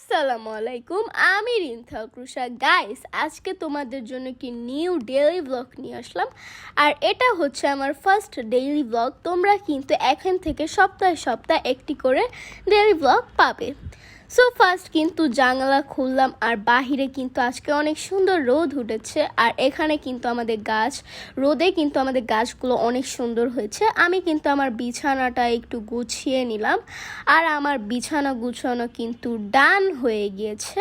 আসসালামু আলাইকুম, আমি রিন্থা ক্রুশা। গাইস, আজকে তোমাদের জন্য একটি নিউ ডেইলি ব্লগ নিয়ে আসলাম। আর এটা হচ্ছে আমার ফার্স্ট ডেইলি ব্লগ। তোমরা কিন্তু এখন থেকে সপ্তাহে সপ্তাহে একটি করে ডেইলি ব্লগ পাবে। সো ফার্স্ট কিন্তু জানালা খুললাম, আর বাহিরে কিন্তু আজকে অনেক সুন্দর রোদ উঠেছে। আর এখানে কিন্তু আমাদের গাছ, রোদে কিন্তু আমাদের গাছগুলো অনেক সুন্দর হয়েছে। আমি কিন্তু আমার বিছানাটা একটু গুছিয়ে নিলাম, আর আমার বিছানা গুছানো কিন্তু ডান হয়ে গিয়েছে।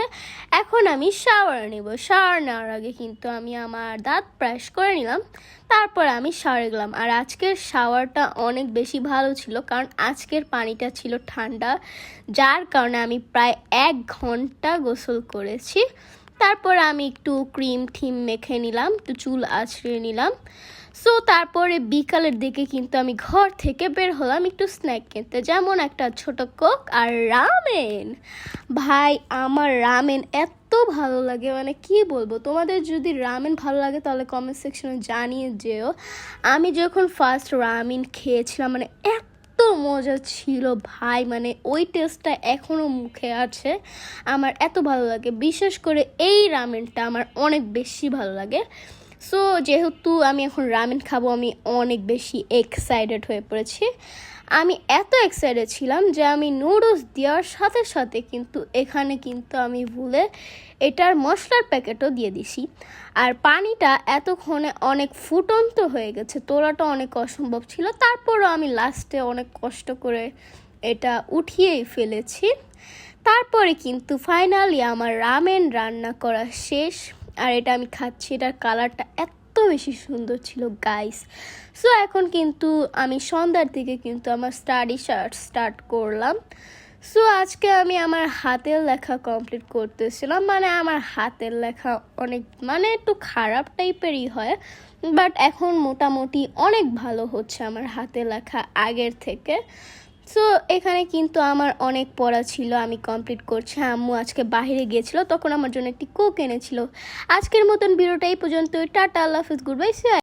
এখন আমি শাওয়ার নেব। শাওয়ার নেওয়ার আগে কিন্তু আমি আমার দাঁত ব্রাশ করে নিলাম, তারপর আমি শাওয়ারে গেলাম। আর আজকের শাওয়ারটা অনেক বেশি ভালো ছিল, কারণ আজকের পানিটা ছিল ঠান্ডা, যার কারণে আমি প্রায় 1 ঘন্টা গোসল করেছি। তারপর আমি একটু ক্রিম ঠিম মেখে নিলাম, একটু চুল আঁচড়ে নিলাম। সো তারপরে বিকালের দিকে কিন্তু আমি ঘর থেকে বের হলাম একটু স্ন্যাক কিনতে, যেমন একটা ছোট কোক আর রামেন। ভাই, আমার রামেন এত ভালো লাগে, মানে কি বলবো। তোমাদের যদি রামেন ভালো লাগে তাহলে কমেন্ট সেকশনে জানিয়ে যেও। আমি যখন ফার্স্ট রামেন খেয়েছিলাম, মানে এত মজা ছিল ভাই, মানে ওই টেস্টটা এখনও মুখে আছে। আমার এত ভালো লাগে, বিশেষ করে এই রামেনটা আমার অনেক বেশি ভালো লাগে। সো যেহেতু আমি এখন রামেন খাবো, আমি অনেক বেশি এক্সাইটেড হয়ে পড়েছি। আমি এত এক্সাইটেড ছিলাম যে আমি নুডলস দেওয়ার সাথে সাথে কিন্তু এখানে কিন্তু আমি ভুলে এটার মশলার প্যাকেটও দিয়ে দিছি। আর পানিটা এতক্ষণে অনেক ফুটন্ত হয়ে গেছে, তোলাটা অনেক অসম্ভব ছিল। তারপরও আমি লাস্টে অনেক কষ্ট করে এটা উঠিয়েই ফেলেছি। তারপরে কিন্তু ফাইনালি আমার রামেন রান্না করা শেষ, আর এটা আমি খাচ্ছি। এটার কালারটা এত বেশি সুন্দর ছিল গাইস। সো এখন কিন্তু আমি সন্ধ্যার দিকে কিন্তু আমার স্টার্ট করলাম। সো আজকে আমি আমার হাতের লেখা কমপ্লিট করতেছিলাম। মানে আমার হাতের লেখা অনেক, মানে একটু খারাপ টাইপেরই হয়, বাট এখন মোটামুটি অনেক ভালো হচ্ছে আমার হাতের লেখা আগের থেকে। সো এখানে কিন্তু আমার অনেক পড়া ছিল, আমি কমপ্লিট করছি। আম্মু আজকে বাইরে গিয়েছিল, তখন আমার জন্য একটি কোক এনেছিল। আজকের মতন ভিডিওটা এই পর্যন্ত। টাটা, আল্লাহ হাফিজ, গুড বাই।